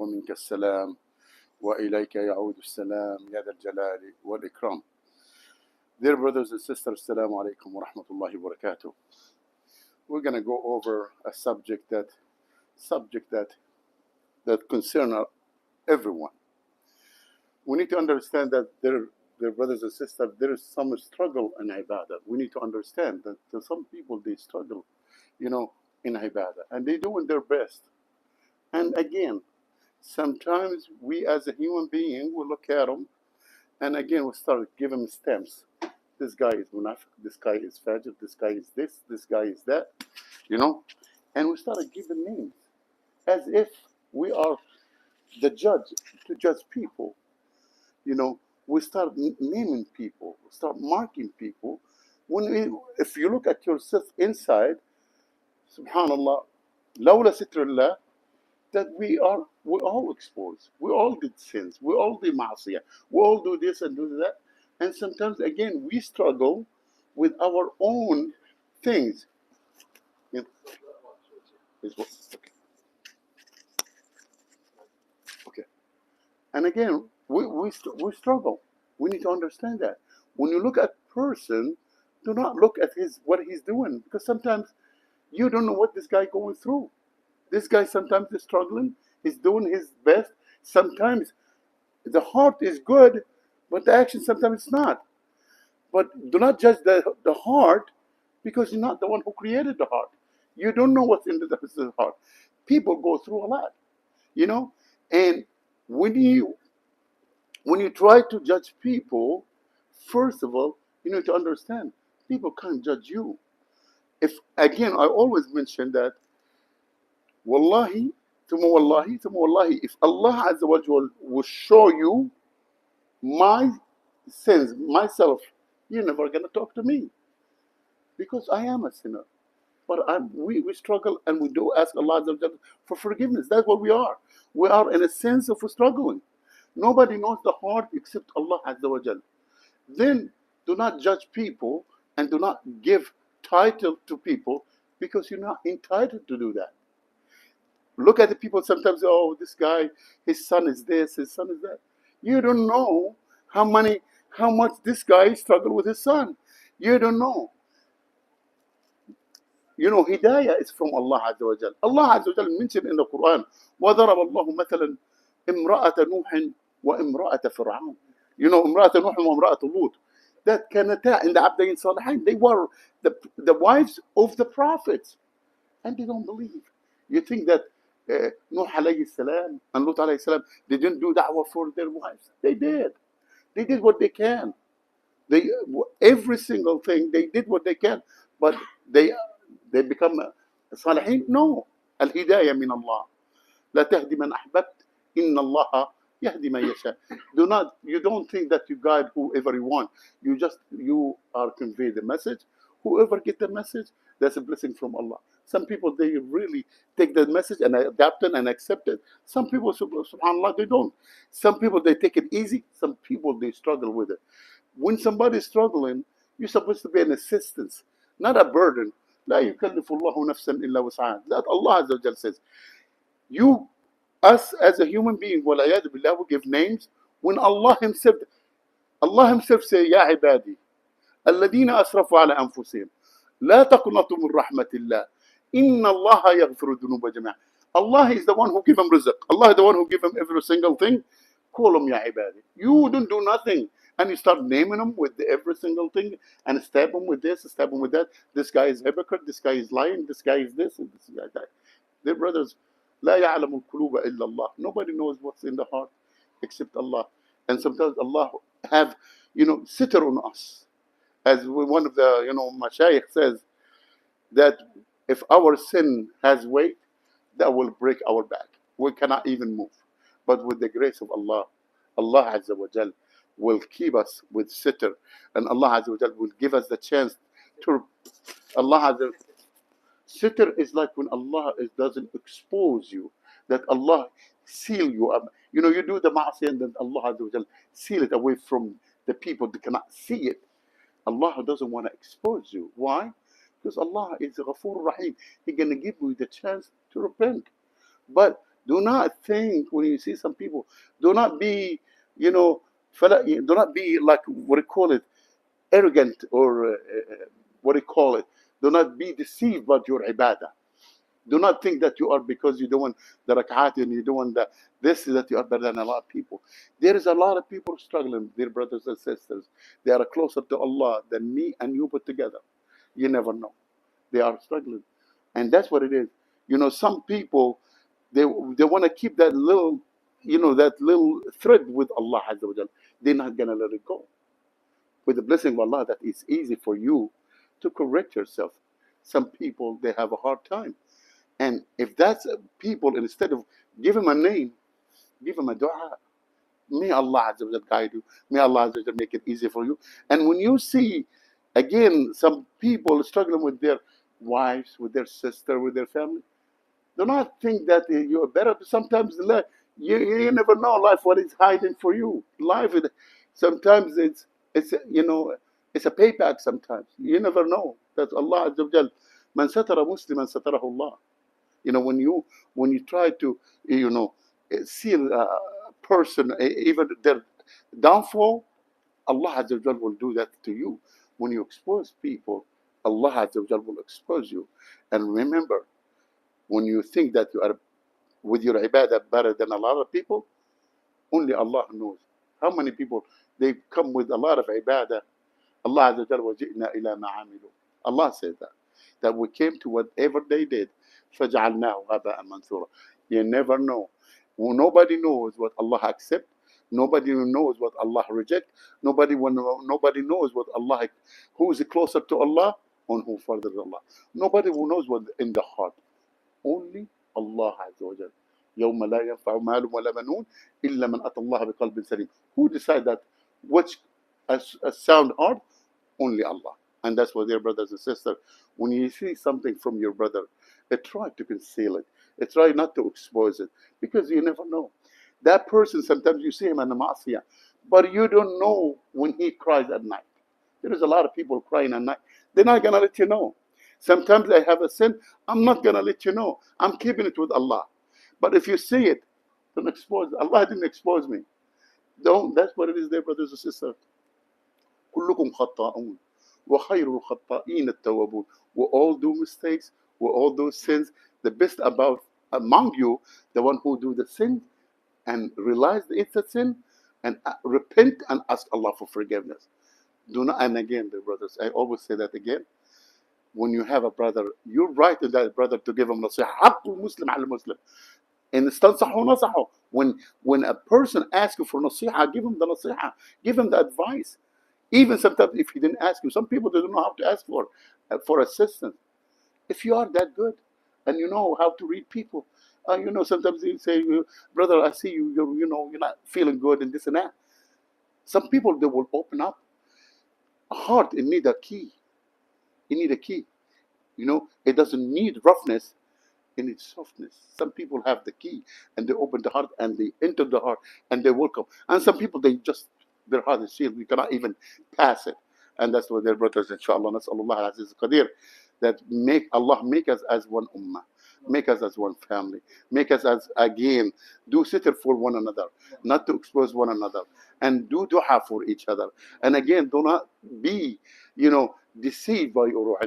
ومنك السلام وإليك يعود السلام يا ذا الجلال والإكرام. Dear brothers and sisters, Assalamu alaikum wa rahmatullahi wa barakatuh. We're going to go over a subject that concerns everyone. We need to understand that dear brothers and sisters, there is some struggle in ibadah. We need to understand that some people, they struggle, in ibadah, and they're doing their best. And again, sometimes we as a human being will look at them, and again we start giving them stamps. This guy is munafiq, this guy is fajr, this guy is this guy is that, and we started giving names as if we are the judge to judge people. We start naming people, we start marking people. If you look at yourself inside, subhanallah, lawla sitrullah, that we're all exposed. We all did sins. We all did ma'asiyah. We all do this and do that. And sometimes, again, we struggle with our own things. Okay. And again, we struggle. We need to understand that. When you look at a person, do not look at what he's doing, because sometimes you don't know what this guy going through. This guy sometimes is struggling. He's doing his best. Sometimes the heart is good, but the action sometimes it's not. But do not judge the heart, because you're not the one who created the heart. You don't know what's in the heart. People go through a lot, And when you try to judge people, first of all, you need to understand people can't judge you. If again, I always mention that. Wallahi, thumma wallahi, if Allah Azza wa Jal will show you my sins, myself, you're never going to talk to me, because I am a sinner. But we struggle, and we do ask Allah Azza wa Jal for forgiveness. That's what we are. We are in a sense of struggling. Nobody knows the heart except Allah Azza wa Jal. Then do not judge people and do not give title to people, because you're not entitled to do that. Look at the people sometimes, oh, this guy, his son is this, his son is that. You don't know how much this guy struggled with his son. You don't know. Hidayah is from Allah Azza wa Jal. Allah Azza wa Jal mentioned in the Quran, وَضَرَبَ اللَّهُ مَثَلًا إِمْرَأَةَ نُوحٍ وَإِمْرَأَةَ فِرْعَوْنَ. إمرأة نوح وإمرأة لوط. That كانتا in the Abdain Salihin. They were the wives of the prophets. And they don't believe. You think that Nuh alayhi salam and Lut alayhi salam, they didn't do da'wah for their wives? They did. They did what they can. Every single thing, they did what they can. But they become salihin? No. Al-hidayah min Allah. لا تهدي من أحببت إن الله يهدي من يشاء. You don't think that you guide whoever you want. You are convey the message. Whoever get the message, that's a blessing from Allah. Some people, they really take the message and adapt it and accept it. Some people, subhanAllah, they don't. Some people, they take it easy. Some people, they struggle with it. When somebody is struggling, you're supposed to be an assistance, not a burden. لا يكلف الله نفسا إلا وسعها. That Allah Azza wa Jal says. Us as a human being, وَالْعِيَاذُ بِاللَّهِ, will give names when Allah Himself say, يا عبادي الذين أسرفوا على أنفسهم لا تقنطوا من رحمة الله إن الله يغفر الذنوب جميعا. Allah is the one who give him rizq. Allah is the one who give him every single thing. Call him ya ibadi. You don't do nothing. And you start naming them with every single thing and stab them with this, stab them with that. This guy is hypocrite, this guy is lying, this guy is this, and this guy is that. Dear brothers, لا يعلم القلوب إلا الله. Nobody knows what's in the heart except Allah. And sometimes Allah have, sitter on us. As one of the, mashayikh says, that if our sin has weight, that will break our back. We cannot even move. But with the grace of Allah, Allah Azza wa Jal will keep us with sitter. And Allah Azza wa Jal will give us the chance to... Allah Azza wa Jal. Sitter is like when Allah doesn't expose you. That Allah seal you up. You do the ma'asiyah and then Allah Azza wa Jal seal it away from the people that cannot see it. Allah doesn't want to expose you. Why? Because Allah is Ghafoor Rahim. He's going to give you the chance to repent. But Do not think when you see some people, do not be, you know, do not be like, what do you call it, arrogant, or what do you call it? Do not be deceived by your ibadah. Do not think that you are, because you're doing the rak'at and you're doing the this, that you are better than a lot of people. There is a lot of people struggling, dear brothers and sisters. They are closer to Allah than me and you put together. You never know. They are struggling, and that's what it is. You know, some people, they want to keep that little, that little thread with Allah Azza wa Jal. They're not gonna let it go. With the blessing of Allah, that it's easy for you to correct yourself. Some people, they have a hard time, and if that's people, instead of give him a name, give him a dua. May Allah Azza wa Jal guide you. May Allah Azza wa Jal make it easy for you. And when you see, again, some people struggling with their wives, with their sister, with their family, do not think that you're better. Sometimes you never know life what is hiding for you. Life, sometimes it's a payback. Sometimes you never know that Allah Azza wa Jal, man satara musliman satarahu Allah. When you try to see a person, even their downfall, Allah Azza wa Jal will do that to you. When you expose people, Allah Azza wa Jal will expose you. And remember, when you think that you are with your ibadah better than a lot of people, only Allah knows how many people they come with a lot of ibadah. Allah Azza wa Jalla, وَجِئْنَا إِلَى مَا عَمِلُوا. Allah said that we came to whatever they did. فَجَعَلْنَاهُ هَبَاءً مَنْثُورًا. You never know. Well, nobody knows what Allah accepts. Nobody knows what Allah rejects. Nobody knows what Allah, who is closer to Allah and who further to Allah. Nobody who knows what in the heart. Only Allah Azza wa Jal. يوم لا ينفع مال ولا بنون إلا من أتى الله بقلب سليم. Who decide that which a sound heart? Only Allah. And that's why, dear brothers and sisters, when you see something from your brother, try to conceal it. Try not to expose it, because you never know. That person, sometimes you see him in the masiyah, but you don't know when he cries at night. There is a lot of people crying at night. They're not going to let you know. Sometimes I have a sin. I'm not going to let you know. I'm keeping it with Allah. But if you see it, don't expose it. Allah didn't expose me. Don't. That's what it is there, brothers and sisters. كلكم خطاؤون وخير الخطائين التوابون. We all do mistakes. We all do sins. The best about among you, the one who do the sin and realize that it's a sin, and repent and ask Allah for forgiveness. Do not. And again, dear brothers, I always say that again. When you have a brother, you're right to that brother to give him nasiha. حق المسلم على المسلم. And استنصحوا نصحوا. When a person asks you for nasiha, give him the nasiha. Give him the advice. Even sometimes if he didn't ask you, some people they don't know how to ask for assistance. If you are that good and you know how to read people, sometimes they say, brother, I see you're not feeling good and this and that. Some people, they will open up a heart and need a key. You need a key. It doesn't need roughness. It needs softness. Some people have the key and they open the heart and they enter the heart and they welcome. And some people, their heart is sealed. We cannot even pass it. And that's what their brothers, inshallah, nas'alullah al-aziz al-qadir, that Allah make us as one ummah. Make us as one family. Make us as, again, do sitr for one another, not to expose one another, and do dua for each other. And again, do not be, deceived by your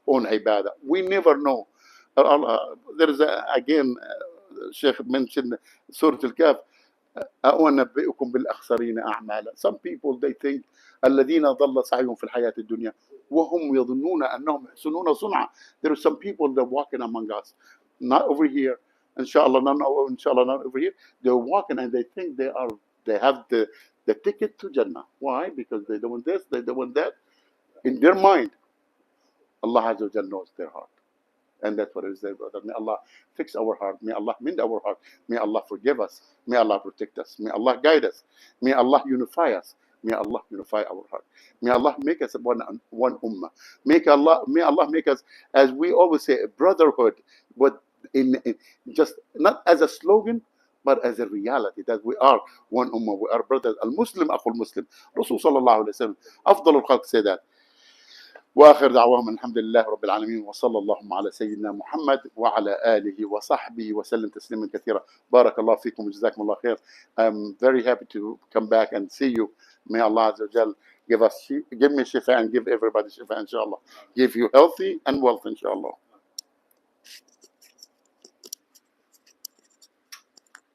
own ibadah. We never know. There is again, Sheikh mentioned Surah Al-Kahf. أُنَبِّئُكُمْ بِالْأَخْسَرِينَ أَعْمَالًا. Some people, they think الَّذِينَ ضَلَّ سَعْيُهُمْ فِي الْحَيَاةِ الدُّنْيَا وَهُمْ يَظُنُّونَ أَنَّهُمْ يَحْسُنُونَ صُنْعًا. There are some people that are walking among us, not over here, inshallah, not over here. They're walking and they think they have the ticket to Jannah. Why? Because they're doing this, they're doing that. In their mind, Allah Azza wa Jalla knows their heart. And that's what it is there, brother. May Allah fix our heart. May Allah mend our heart. May Allah forgive us. May Allah protect us. May Allah guide us. May Allah unify us. May Allah unify our heart. May Allah make us one ummah. May Allah make us, as we always say, a brotherhood, but in just not as a slogan, but as a reality that we are one ummah. We are brothers. Al-Muslim akhul Muslim. Rasul sallallahu alayhi wa sallam, afdal al-khalq, say that. واخر دعواهم الحمد لله رب العالمين، وصلى اللهم على سيدنا محمد وعلى اله وصحبه وسلم تسليما كثيرا. بارك الله فيكم وجزاكم الله خير. I'm very happy to come back and see you. May Allah Azza wa Jal give me shifa and give everybody shifa inshallah. Give you healthy and wealth inshallah.